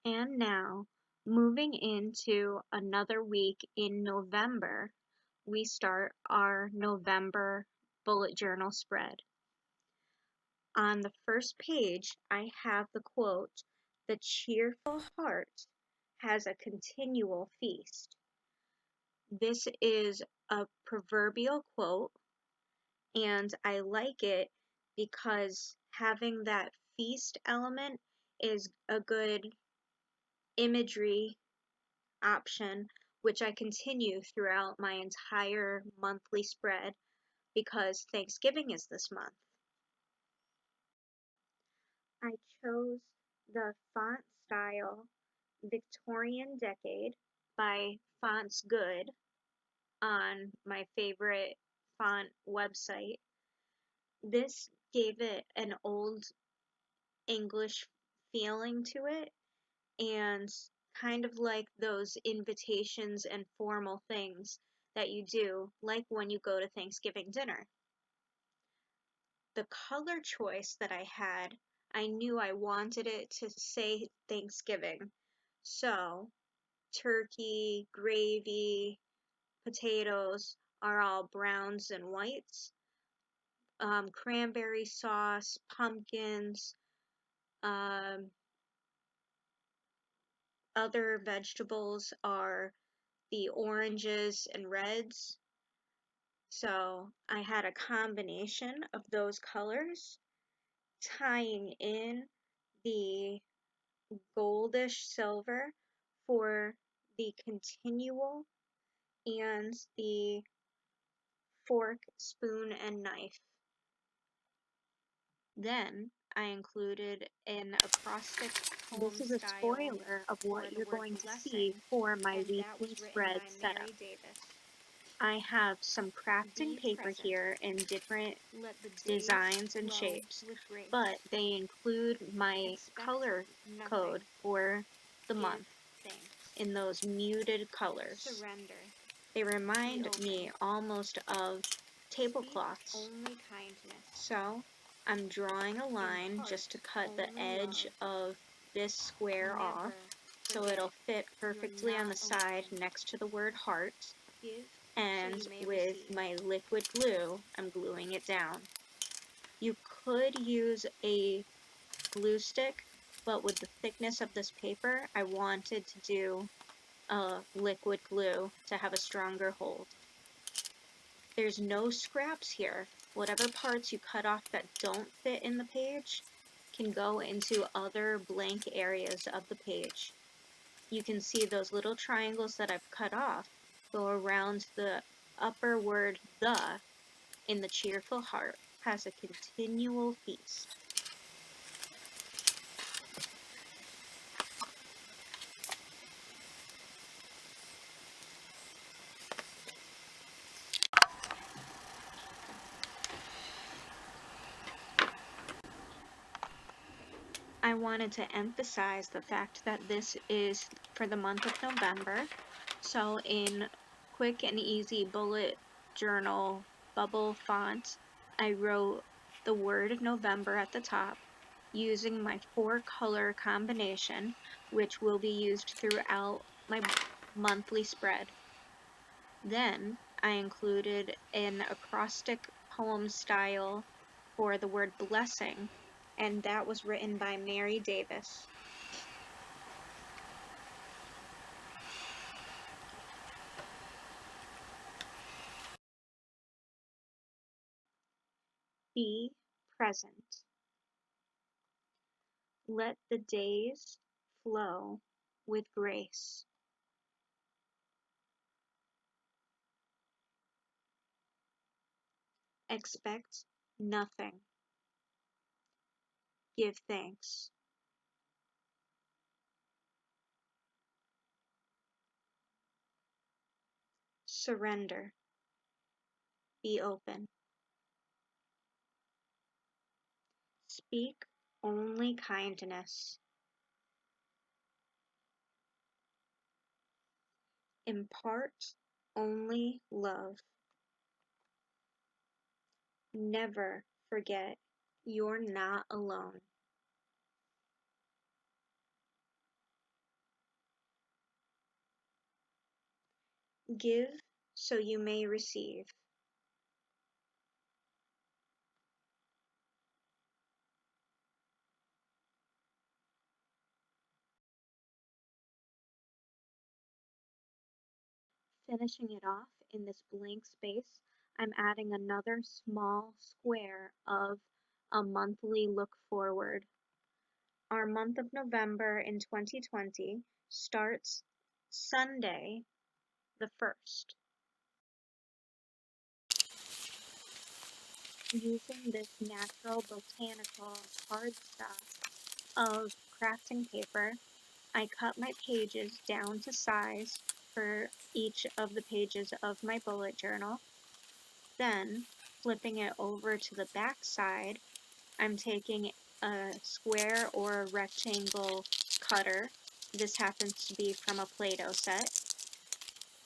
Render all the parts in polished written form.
And now, moving into another week in November, we start our November bullet journal spread. On the first page, I have the quote, "The cheerful heart has a continual feast." This is a proverbial quote, and I like it because having that feast element is a good imagery option, which I continue throughout my entire monthly spread because Thanksgiving is this month. I chose the font style Victorian Decade by Fonts Good on my favorite font website. This gave it an old English feeling to it and kind of like those invitations and formal things that you do, like when you go to Thanksgiving dinner. The color choice that I had, I knew I wanted it to say Thanksgiving. So, turkey, gravy, potatoes are all browns and whites. Cranberry sauce, pumpkins, um, other vegetables are the oranges and reds. So I had a combination of those colors tying in the goldish silver for the continual and the fork, spoon, and knife. Then I included an acrostic This poem is a style spoiler of for what the you're word going to see blessing, for my and that weekly was written spread by setup. Mary Davis. I have some crafting Be paper present. here in different Let the days designs and flow shapes, with grace. but they include my Expect color nothing. code for the Give month thanks. in those muted colors. Surrender. They Be remind open. me almost of Speak tablecloths. only kindness. So I'm drawing a line Impart just to cut the only edge love. of this square Never off so forget it'll fit you're perfectly on not the side alone. next to the word heart. Give so And you may with receive. my liquid glue, I'm gluing it down. You could use a glue stick, but with the thickness of this paper, I wanted to do a liquid glue to have a stronger hold. There's no scraps here. Whatever parts you cut off that don't fit in the page can go into other blank areas of the page. You can see those little triangles that I've cut off go around the upper word "the" in the cheerful heart has a continual feast. I wanted to emphasize the fact that this is for the month of November. So in quick and easy bullet journal bubble font, I wrote the word November at the top using my 4-color combination, which will be used throughout my monthly spread. Then I included an acrostic poem style for the word blessing, and that was written by Mary Davis. Be present. Let the days flow with grace. Expect nothing. Give thanks. Surrender. Be open. Speak only kindness. Impart only love. Never forget you're not alone. Give so you may receive. Finishing it off in this blank space, I'm adding another small square of a monthly look forward. Our month of November in 2020 starts Sunday the 1st. Using this natural botanical cardstock of crafting paper, I cut my pages down to size for each of the pages of my bullet journal. Then, flipping it over to the back side, I'm taking a square or a rectangle cutter. This happens to be from a Play-Doh set,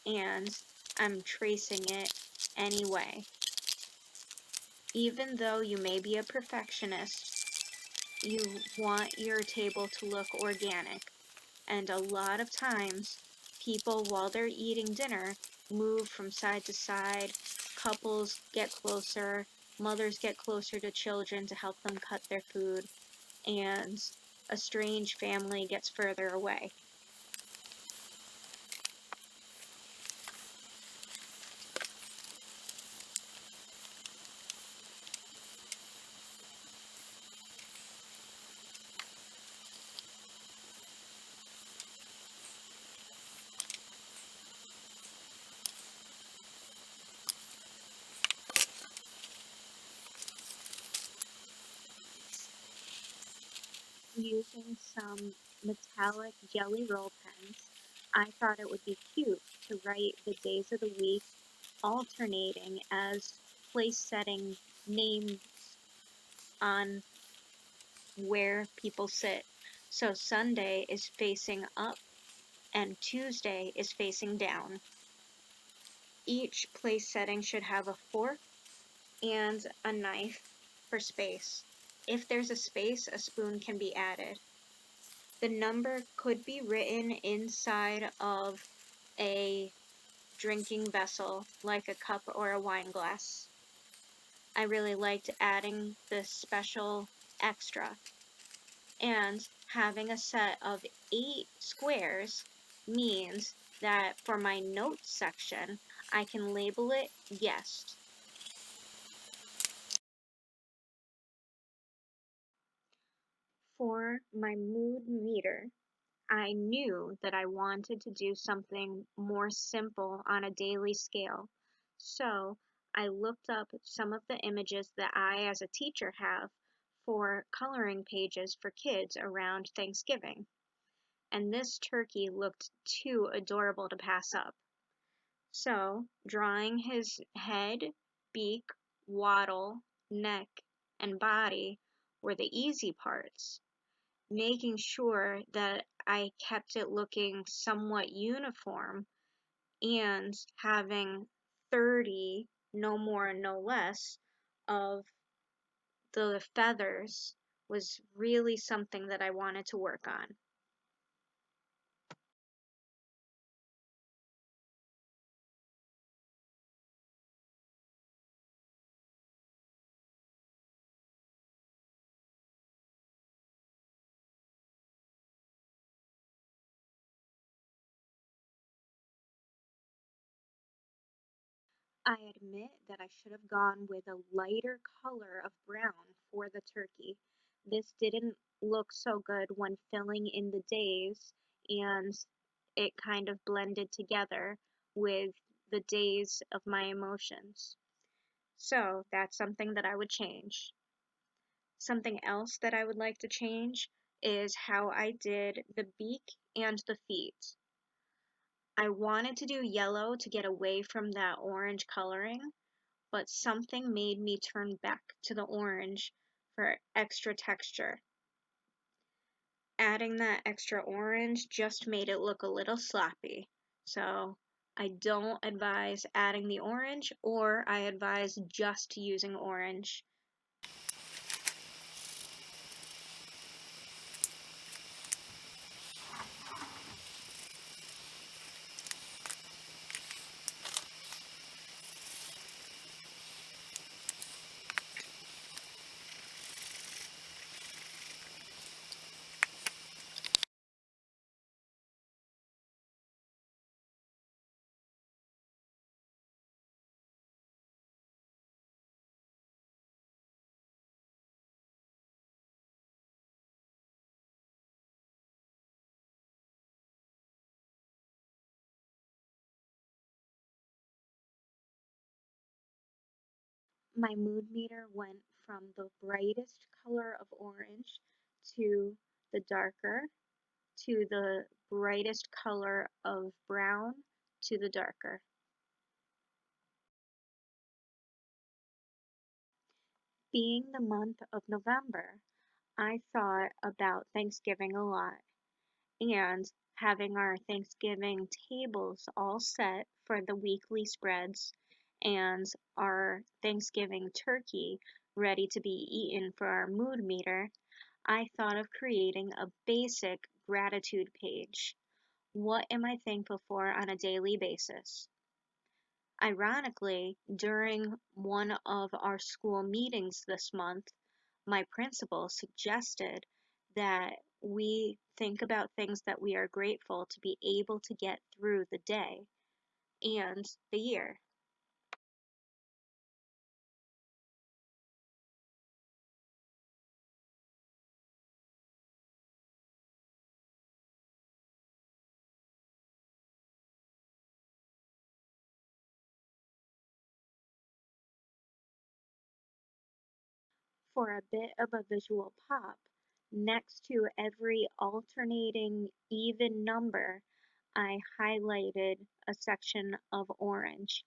and I'm tracing it anyway. Even though you may be a perfectionist, you want your table to look organic. And a lot of times, people, while they're eating dinner, move from side to side. Couples get closer, mothers get closer to children to help them cut their food, and a strange family gets further away. Using some metallic jelly roll pens, I thought it would be cute to write the days of the week alternating as place setting names on where people sit. So Sunday is facing up and Tuesday is facing down. Each place setting should have a fork and a knife for space. If there's a space, a spoon can be added. The number could be written inside of a drinking vessel, like a cup or a wine glass. I really liked adding this special extra. And having a set of 8 squares means that for my notes section, I can label it guest. For my mood meter, I knew that I wanted to do something more simple on a daily scale. So I looked up some of the images that I, as a teacher, have for coloring pages for kids around Thanksgiving. And this turkey looked too adorable to pass up. So, drawing his head, beak, wattle, neck, and body were the easy parts. Making sure that I kept it looking somewhat uniform and having 30, no more and no less, of the feathers was really something that I wanted to work on. I admit that I should have gone with a lighter color of brown for the turkey. This didn't look so good when filling in the days, and it kind of blended together with the days of my emotions. So that's something that I would change. Something else that I would like to change is how I did the beak and the feet. I wanted to do yellow to get away from that orange coloring, but something made me turn back to the orange for extra texture. Adding that extra orange just made it look a little sloppy. So I don't advise adding the orange, or I advise just using orange. my mood meter went from the brightest color of orange to the darker, to the brightest color of brown to the darker. Being the month of November, I thought about Thanksgiving a lot and having our Thanksgiving tables all set for the weekly spreads and our Thanksgiving turkey ready to be eaten for our mood meter. I thought of creating a basic gratitude page. What am I thankful for on a daily basis? Ironically, during one of our school meetings this month, my principal suggested that we think about things that we are grateful to be able to get through the day and the year. For a bit of a visual pop, next to every alternating even number, I highlighted a section of orange.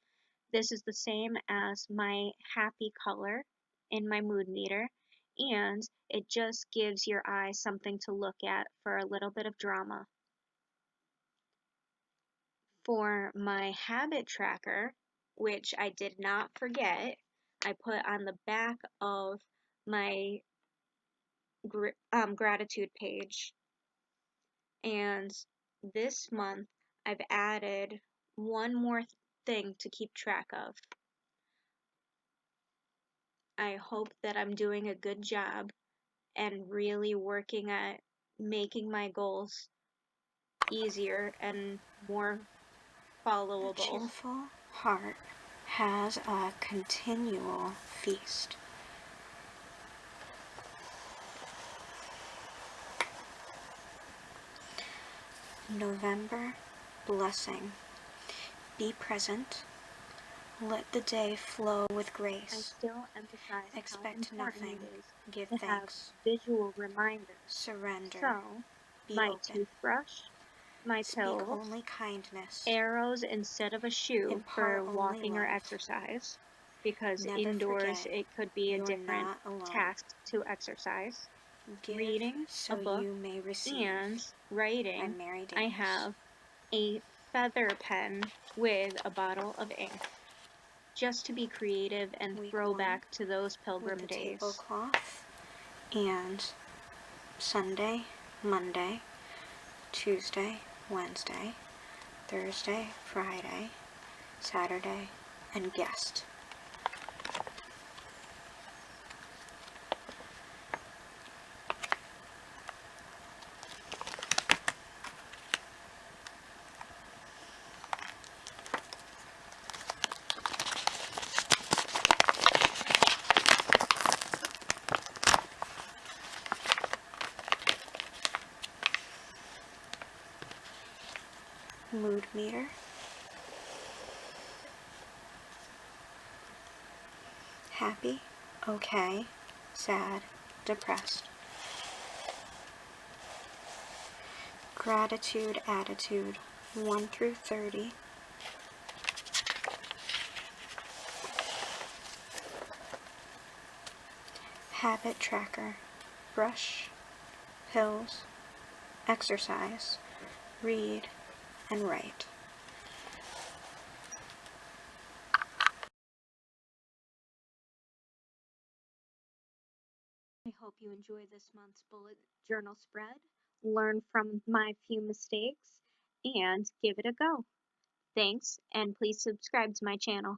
This is the same as my happy color in my mood meter, and it just gives your eye something to look at for a little bit of drama. For my habit tracker, which I did not forget, I put on the back of my gratitude page. And this month, I've added one more thing to keep track of. I hope that I'm doing a good job and really working at making my goals easier and more A followable. cheerful heart has a continual feast. November blessing. Be present. Let the day flow with I grace. still emphasize how Expect important nothing. it is Give to have thanks. visual reminders. Surrender. So, Be my open. toothbrush, my Speak pills, only kindness. arrows instead of a shoe Impart for only walking or love. exercise, because Never indoors forget it could be a you're different not alone. task to exercise. Give Reading a so book you may receive, and by writing, Mary I Davis. have a feather pen with a bottle of ink, just to be creative and Week throw 1 back to those with the pilgrim days. tablecloth, and Sunday, Monday, Tuesday, Wednesday, Thursday, Friday, Saturday, and guest. Mood meter. Happy, okay, sad, depressed. Gratitude attitude 1 through 30. Habit tracker. Brush, pills, exercise, read, and write. I hope you enjoy this month's bullet journal spread, learn from my few mistakes, and give it a go. Thanks, and please subscribe to my channel.